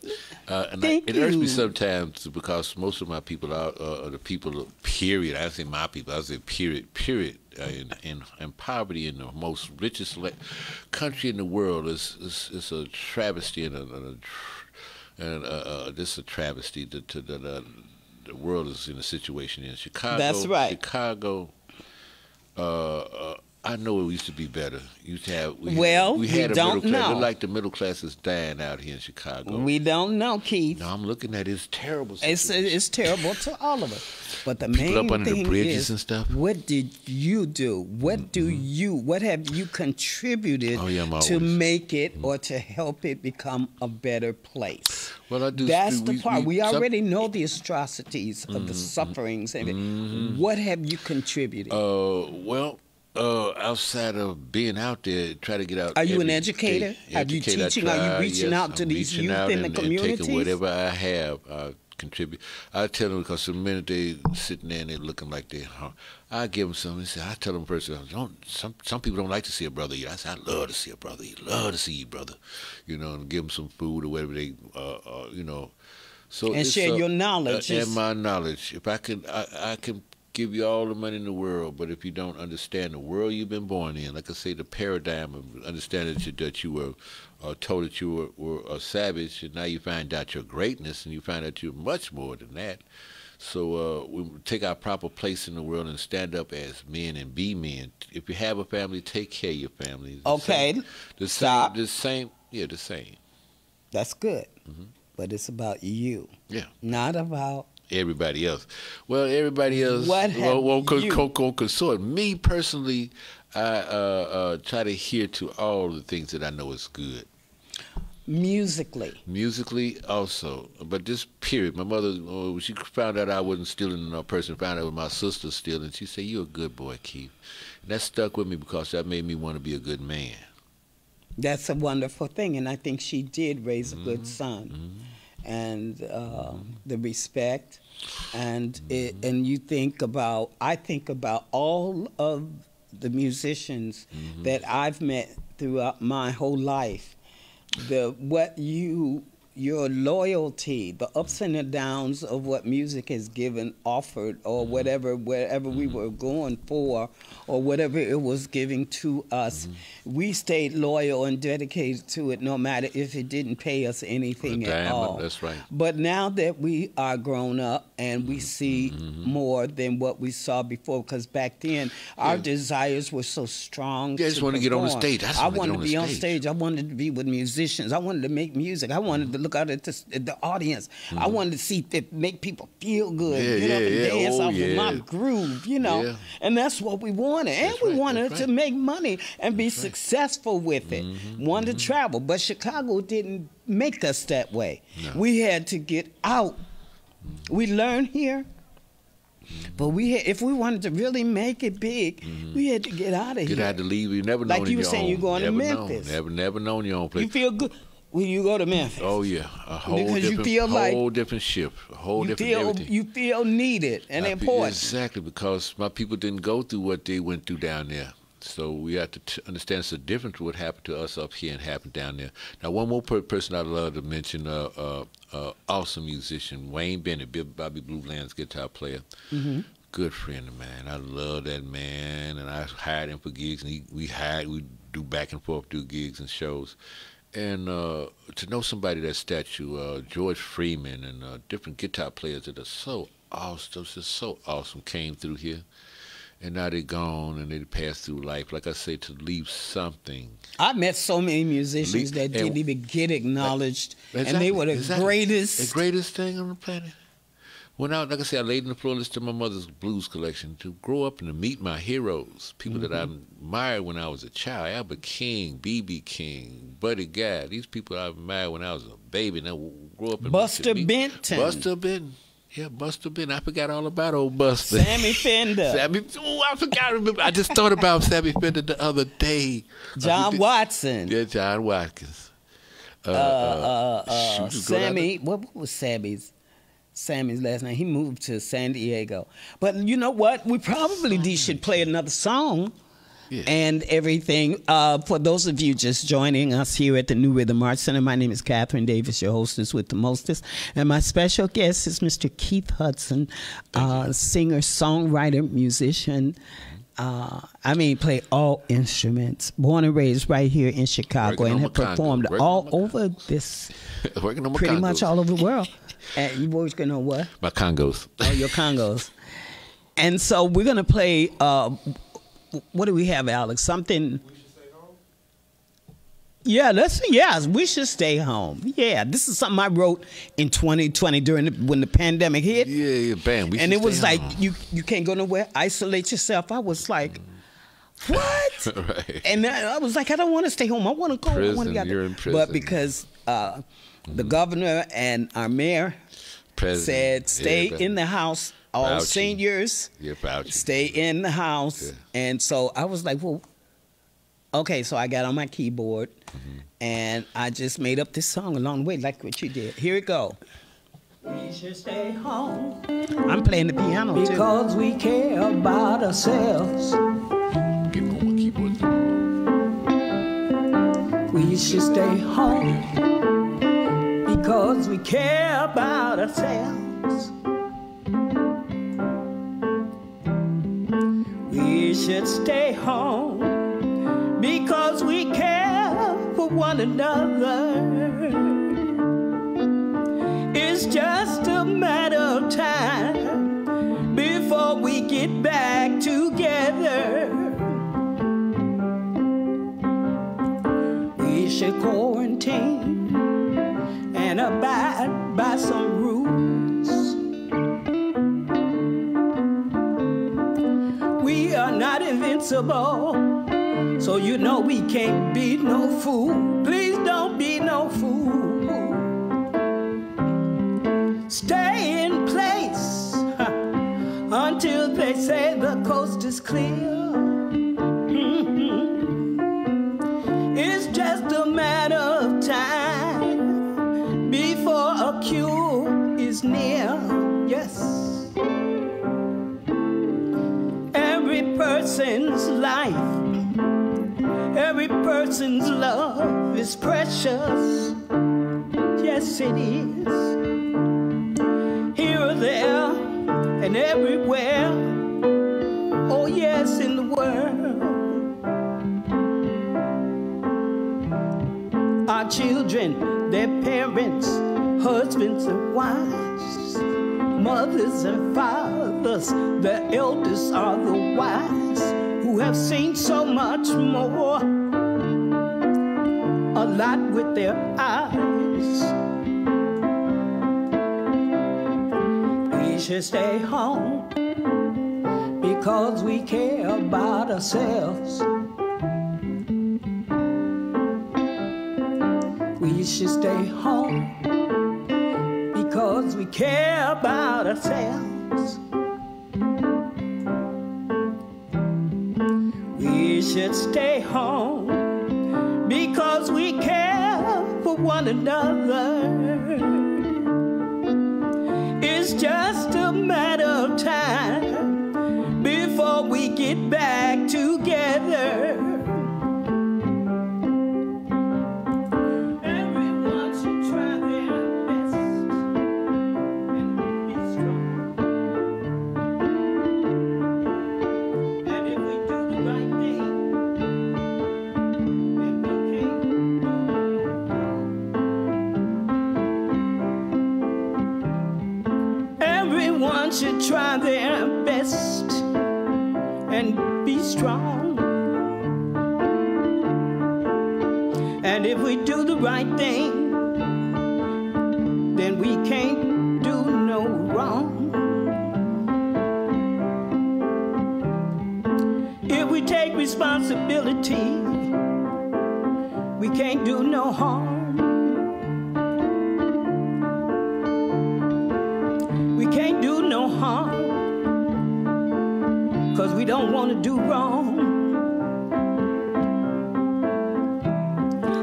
Thank it hurts me you. sometimes because most of my people are the people. Period. I don't say my people. I say period. Period. In poverty in the most richest country in the world is a travesty and this is a travesty. The world is in a situation in Chicago. That's right. Chicago. I know it used to be better. We Well, we had a don't middle class. know. Look like the middle class is dying out here in Chicago. We don't know, Keith. No, I'm looking at it. It's terrible. It's terrible to all of us. But the people main up under thing the bridges is, and stuff. what did you do? What have you contributed to make it or to help it become a better place? Well, I do. That's the part. We already know the atrocities of the sufferings of it. What have you contributed? Well, outside of being out there, try to get out. Are you an educator? Are you teaching? Are you reaching out to these youth in the communities? Taking whatever I have, contribute. I tell them, because the minute they sitting there and they're looking like they, I give them something. I tell them first, some people don't like to see a brother eat. I say, I love to see a brother eat. Love to see you, brother. You know, and give them some food or whatever they, you know. So and share your knowledge. And my knowledge. If I can give you all the money in the world, but if you don't understand the world you've been born in, like I say, the paradigm of understanding that you were told that you were a savage, and now you find out your greatness, and you find out you're much more than that. So we take our proper place in the world and stand up as men and be men. If you have a family, take care of your family. The same. That's good. But it's about you. Yeah. Not about everybody else. Well, everybody else won't consort. Me personally, I try to adhere to all the things that I know is good. Musically also, but this period, my mother, she found out I wasn't stealing a person, found out my sister stealing. She said, "You're a good boy, Keith." And that stuck with me because that made me want to be a good man. That's a wonderful thing, and I think she did raise a good son. And the respect, and and you think about, I think about all of the musicians that I've met throughout my whole life. Your loyalty, the ups and the downs of what music has offered, or wherever we were going for, or whatever it was giving to us, we stayed loyal and dedicated to it, no matter if it didn't pay us anything at all. That's right. But now that we are grown up and we see more than what we saw before, because back then our desires were so strong. I just want to get on the stage. I wanted to be on stage. I wanted to be with musicians. I wanted to make music. I wanted to look out at the audience. I wanted to see that make people feel good, get up and dance off of my groove, you know. Yeah. And that's what we wanted. And we wanted to make money and be successful with it. Wanted to travel. But Chicago didn't make us that way. No. We had to get out. We learned here. But if we wanted to really make it big, we had to get out of here. You had to leave. You never known. Like you were saying, you're going to Memphis. Never known your own place. You feel good when you go to Memphis. Oh yeah, a whole different shift, a whole different everything. You feel needed and important. Exactly, because my people didn't go through what they went through down there. So we have to understand it's a difference what happened to us up here and happened down there. Now, one more person I'd love to mention, awesome musician, Wayne Bennett, Bobby Blue Bland's guitar player. Good friend of mine. I love that man, and I hired him for gigs, and we do back and forth, do gigs and shows. And to know somebody that stature, George Freeman and different guitar players that are so awesome, just so awesome, came through here. And now they're gone and they passed through life. Like I say, to leave something. I met so many musicians that didn't even get acknowledged, and they were the greatest. The greatest thing on the planet. When like I say, I laid in the floor listening to my mother's blues collection, to grow up and to meet my heroes, people that I admired when I was a child. Albert King, B.B. King, Buddy Guy. These people I admired when I was a baby. And I grew up and Buster Benton. Buster Benton. Yeah, Buster Benton. I forgot all about old Buster. Sammy Fender. I forgot. I just thought about Sammy Fender the other day. John Watson. Yeah, John Watkins. Sammy. What was Sammy's last name? He moved to San Diego. But you know what? We probably should play another song. Yeah. And everything. For those of you just joining us here at the New Rhythm Arts Center, my name is Katherine Davis, your hostess with the mostest. And my special guest is Mr. Keith Hudson, singer, songwriter, musician. Play all instruments. Born and raised right here in Chicago, and have performed all over this, pretty much all over the world. And you working on what? My congos. Oh, your congos. And so we're going to play... what do we have, Alex? Something. Yeah, we should stay home. Yeah, this is something I wrote in 2020 when the pandemic hit. Yeah, bam. And it was like, you can't go nowhere, isolate yourself. I was like, what? Right. And I was like, I don't want to stay home. I want to go. You're in prison. But because the governor and our mayor said stay in the house, all seniors stay in the house. Yeah. And so I was like, well, okay, so I got on my keyboard and I just made up this song along the way, like what you did. Here it go. We should stay home. I'm playing the piano too. Because we care about ourselves. Get on my keyboard. We should stay home. Because we care about ourselves. We should stay home. Because we care for one another. It's just a matter of time before we get back together. We should quarantine and abide by some rules. We are not invincible. So you know we can't be no fool. Please don't be no fool. Stay in place until they say the coast is clear. It's just a matter of time before a cure is near. Yes. Every person's life, every person's love is precious. Yes, it is. Here or there and everywhere. Oh, yes, in the world. Our children, their parents, husbands and wives, mothers and fathers, the elders are the wise, who have seen so much more, a lot with their eyes. We should stay home because we care about ourselves. We should stay home because we care about ourselves. We should stay home because we care for one another. It's just a matter of time before we get back together. Everyone should try their best and be strong. And if we do the right thing, then we can't do wrong. Everyone should try their best and be strong. And if we do the right thing, then we can't do no wrong. If we take responsibility, we can't do no harm. We can't do no harm, 'cause we don't want to do wrong.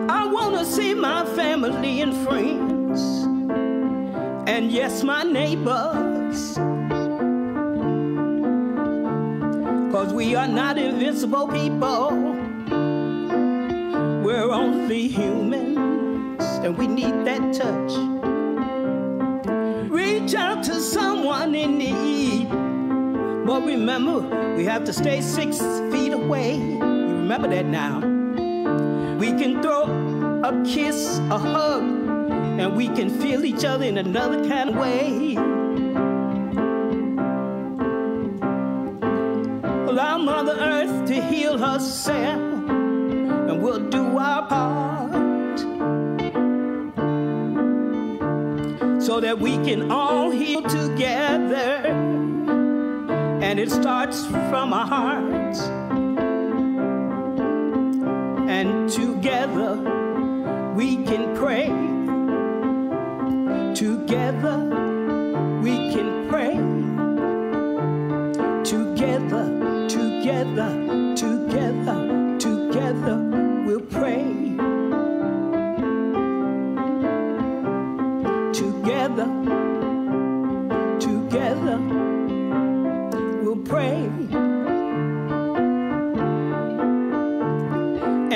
I want to see my family and friends, and yes, my neighbors, 'cause we are not invincible people. We're only humans, and we need that touch. Reach out to someone in need. But remember, we have to stay 6 feet away. You remember that now. We can throw a kiss, a hug, and we can feel each other in another kind of way. Allow Mother Earth to heal herself, and we'll do our part. so that we can all heal together. And it starts from our hearts. And together we can pray. Together we can pray. Together, together, together, together we'll pray. Together, together we'll pray.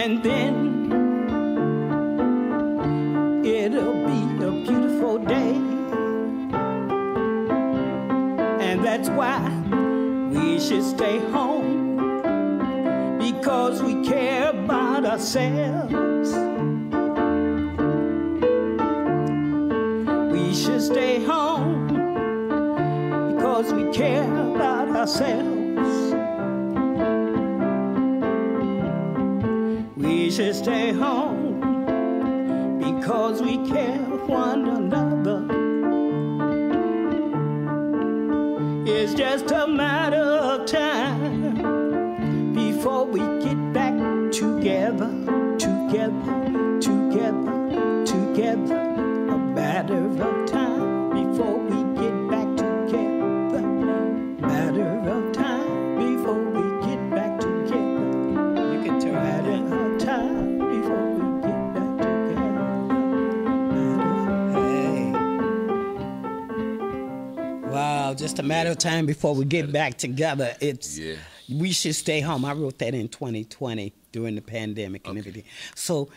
And then it'll be a beautiful day. And that's why we should stay home, because we care about ourselves. We should stay home because we care about ourselves. We should stay home because we care for one another. It's just a matter of time before we get back together, together, together, together. A matter of time before we get back together. Matter of time before we get back together. You can turn that in. Matter of time before we get back together. Hey. Wow, just a matter of time before we get back together. It's we should stay home. I wrote that in 2020 during the pandemic and everything. So,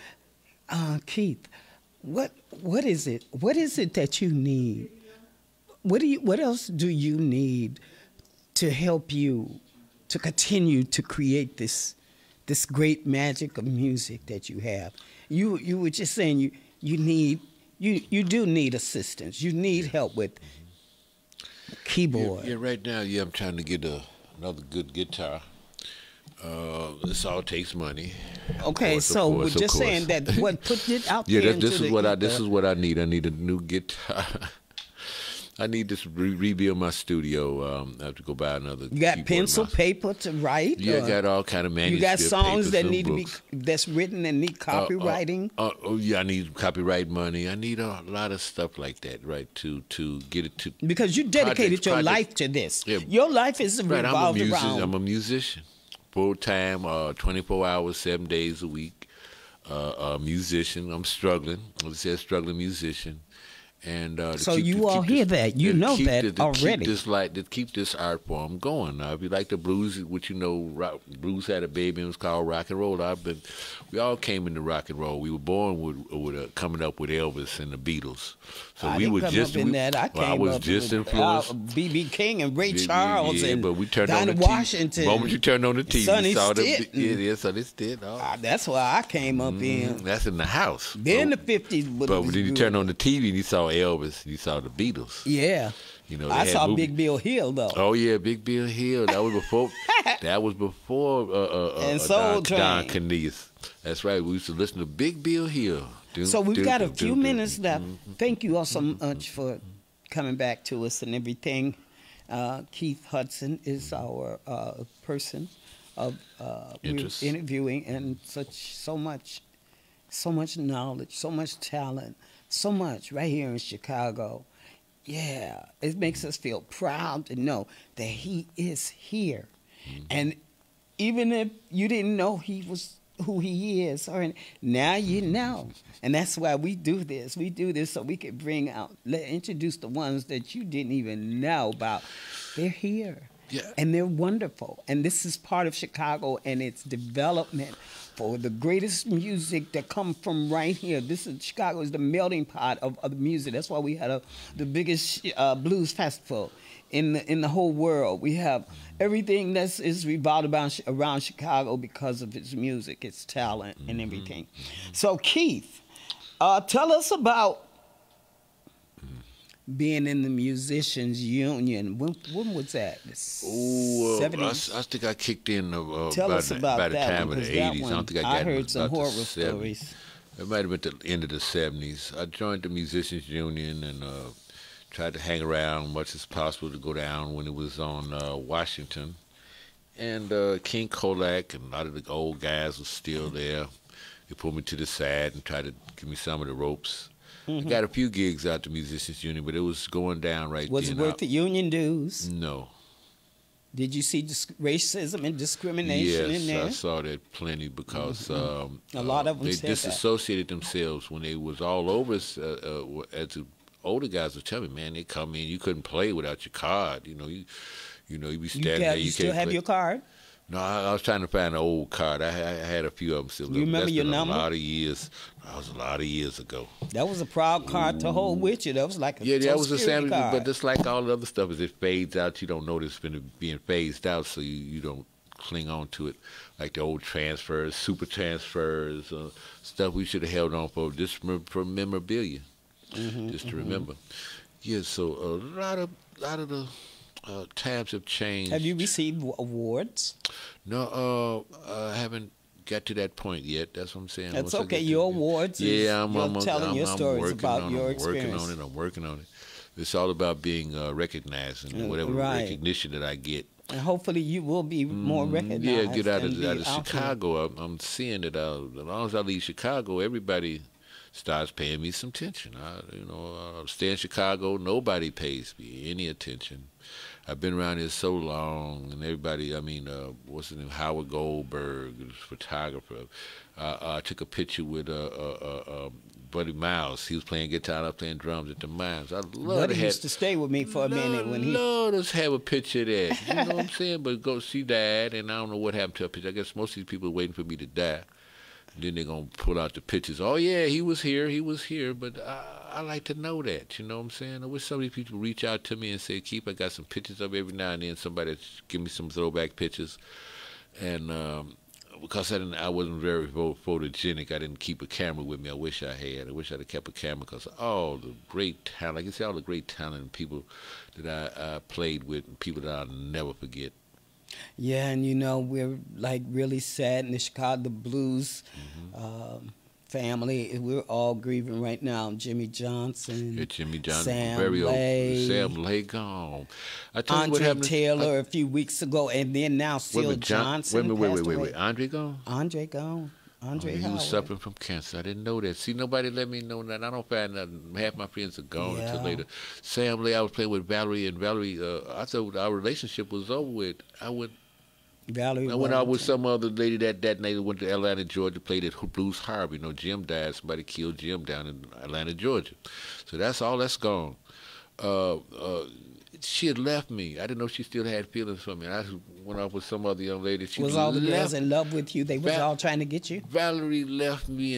Keith, what is it? What is it that you need? What else do you need to help you to continue to create this great magic of music that you have? You were just saying you do need assistance. You need help with keyboard. Yeah, right now, I'm trying to get another good guitar. This all takes money. Okay, course, so course, we're just saying that what put it out yeah, there. this is what I need. I need a new guitar. I need to rebuild my studio. I have to go buy another. You got pencil, paper to write? Yeah, I got all kind of manuscript. You got songs that need books. to be that's written and need copywriting. Oh yeah, I need copyright money. I need a lot of stuff like that, right? To get it to because you dedicated your life to this. Yeah. Your life is revolved around. I'm a musician, full time, 24 hours, 7 days a week. A musician. I'm struggling. I said struggling musician. And so you all hear that, you know that already. To keep this art form going. Now, if you like the blues, which blues had a baby and it was called rock and roll. We all came into rock and roll. We were born with coming up with Elvis and the Beatles. So I was just influenced. B.B. King and Ray Charles and but we turned Dinah on the Washington. The moment you turned on the TV, Sonny you saw Stitt. Sonny Stitt. That's why I came up in. That's in the house. Then the 50s. But when you turned on the TV and you saw Elvis, you saw the Beatles. Yeah. I saw Big Bill Hill though. Oh yeah, Big Bill Hill. That was before. And Soul Train. Don Cornelius. That's right. We used to listen to Big Bill Hill. So we've got a few minutes left. Thank you all so much for coming back to us and everything. Keith Hudson is our person of interviewing, and so much knowledge, so much talent, so much right here in Chicago. Yeah, it makes us feel proud to know that he is here. Mm-hmm. And even if you didn't know he was who he is, or now you know. And that's why we do this. We do this so we can introduce the ones that you didn't even know about. They're here. Yeah. And they're wonderful. And this is part of Chicago and its development for the greatest music that come from right here. Chicago is the melting pot of the music. That's why we had the biggest blues festival in the whole world. We have everything that is revolved around Chicago because of its music, its talent, and everything. So Keith, tell us about being in the Musicians Union. When was that? I think I kicked in Tell us about by the that time one, of the 80s. I don't think I heard some horror 70s. stories. It might have been the end of the 70s. I joined the Musicians Union, and Tried to hang around much as possible to go down when it was on Washington. And King Kolak and a lot of the old guys were still there. They pulled me to the side and tried to give me some of the ropes. I got a few gigs out the Musicians Union, but it was going down right Was then. it worth the union dues? No. Did you see racism and discrimination in there? Yes, I saw that plenty because A lot of them they said disassociated themselves when they was all over us. As the older guys would tell me, man, they come in, you couldn't play without your card. You be standing there. You still have play. your card? No, I was trying to find an old card. I had a few of them still. You remember your number? A lot of years. That was a lot of years ago. That was a proud card to hold with you. That was like a that was a Social sandwich, card. but just like all the other stuff, as it fades out, you don't notice it's being phased out, so you don't cling on to it. Like the old transfers, super transfers, stuff we should have held on for just for memorabilia, just to remember. Yeah, so a lot of the times have changed. Have you received awards? No, I haven't got to that point yet. That's what I'm saying. That's Once I okay. get to Your the- awards Yeah, is telling your stories working about on it. your I'm working experience. on it. I'm working on it. It's all about being recognized and whatever Right. recognition that I get. And hopefully you will be more recognized. Yeah, get out and of be out there. Chicago. I'm seeing that as long as I leave Chicago, everybody starts paying me some attention. I stay in Chicago, nobody pays me any attention. I've been around here so long, and everybody, what's his name, Howard Goldberg, the photographer. I took a picture with Buddy Miles. He was playing guitar, I was playing drums at the Mines. I love Buddy to used to stay with me for a minute when he... Lord, let's have a picture of that. You know what I'm saying? But she died, and I don't know what happened to her picture. I guess most of these people are waiting for me to die. And then they're going to pull out the pictures. Oh, yeah, he was here. But I like to know that, you know what I'm saying? I wish some of these people reach out to me and say, Keep, I got some pictures of every now and then. Somebody give me some throwback pictures. And because I wasn't very photogenic, I didn't keep a camera with me. I wish I had. I wish I'd have kept a camera because all the great talent, like you say, all the great talent and people that I played with and people that I'll never forget. Yeah, and we're like really sad in the Chicago Blues family. We're all grieving right now. Jimmy Johnson. Yeah, Jimmy Johnson, Sam very Lay, old. Sam Lay gone. I told you what Andre happened Taylor a few weeks ago, and then now Seal Johnson. Wait. Andre gone? Andre gone. Andre he Howard. was suffering from cancer. I didn't know that. See, nobody let me know that. I don't find nothing. Half my friends are gone until later. Sam Lay, I was playing with Valerie, and Valerie, I thought our relationship was over with. I went out with some other lady that night. Went to Atlanta, Georgia, played at Blues Harbor. Jim died. Somebody killed Jim down in Atlanta, Georgia. So that's all that's gone. She had left me. I didn't know she still had feelings for me. I went off with some other young lady. She was all the girls in love with you? They was all trying to get you? Valerie left me.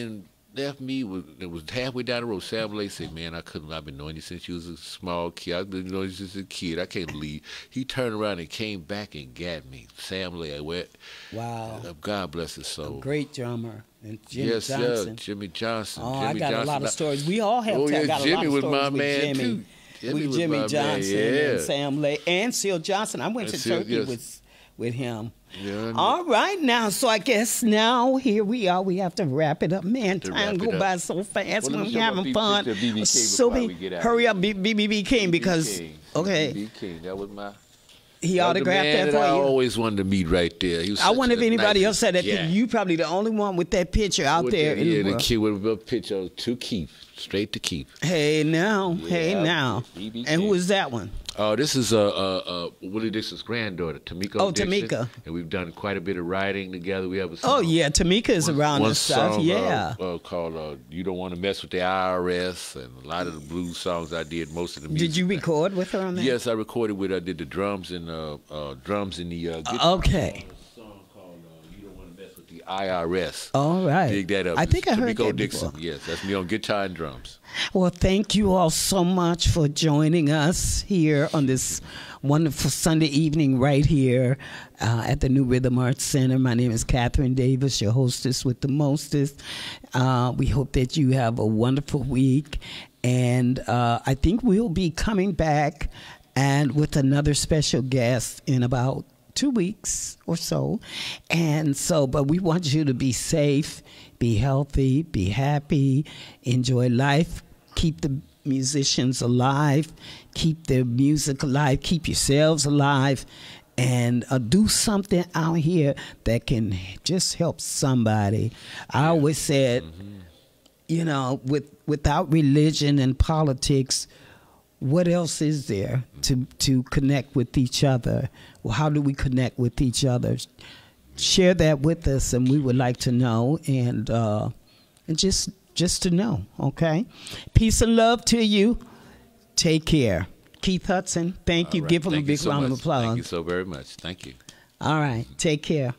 It was halfway down the road. Sam Lay said, man, I've been knowing you since you was a small kid. I've been knowing you since a kid. I can't leave. He turned around and came back and got me. Sam Lay, wow. God bless his soul. A great drummer. And Jimmy Yes, Johnson. sir. Jimmy Johnson. Oh, Jimmy I got Johnson. a lot of stories. We all have got a lot Jimmy of was stories my with man, Jimmy. too. With Jimmy Johnson and Sam Lay and Seal Johnson. I went to Turkey with him. Yeah, all right, now, so I guess now here we are. We have to wrap it up. Man, time go by so fast when we're having fun. So hurry up, BB King, because, okay. BB King, that was my... He autographed that for you. I always wanted to meet right there. I wonder if anybody else said that. You probably the only one with that picture out there. The kid with a picture to Keith, straight to Keith. Hey now, BB and who is that one? This is Willie Dixon's granddaughter, Tamika. Oh, Dixon. Tamika. And we've done quite a bit of writing together. We have a song. Oh yeah, Tamika is around this stuff. Song, called "You Don't Want to Mess with the IRS," and a lot of the blues songs I did. Most of the music. Did you record with her on that? Yes, I recorded with her. I did the drums and the guitar. Okay. A song called "You Don't Want to Mess with the IRS." All right. Dig that up. I think I heard that Dixon. before. Yes, that's me on guitar and drums. Well, thank you all so much for joining us here on this wonderful Sunday evening right here at the New Rhythm Arts Center. My name is Katherine Davis, your hostess with the mostest. We hope that you have a wonderful week. And I think we'll be coming back and with another special guest in about 2 weeks or so. And so, but we want you to be safe, be healthy, be happy, enjoy life, keep the musicians alive, keep their music alive, keep yourselves alive, and do something out here that can just help somebody. I always said, you know, without religion and politics, what else is there to connect with each other? Well, how do we connect with each other? Share that with us, and we would like to know, and just to know, okay? Peace and love to you. Take care. Keith Hudson, thank you. Right. Give him Thank a big so round of much. applause. Thank you so very much. Thank you. All right. Take care.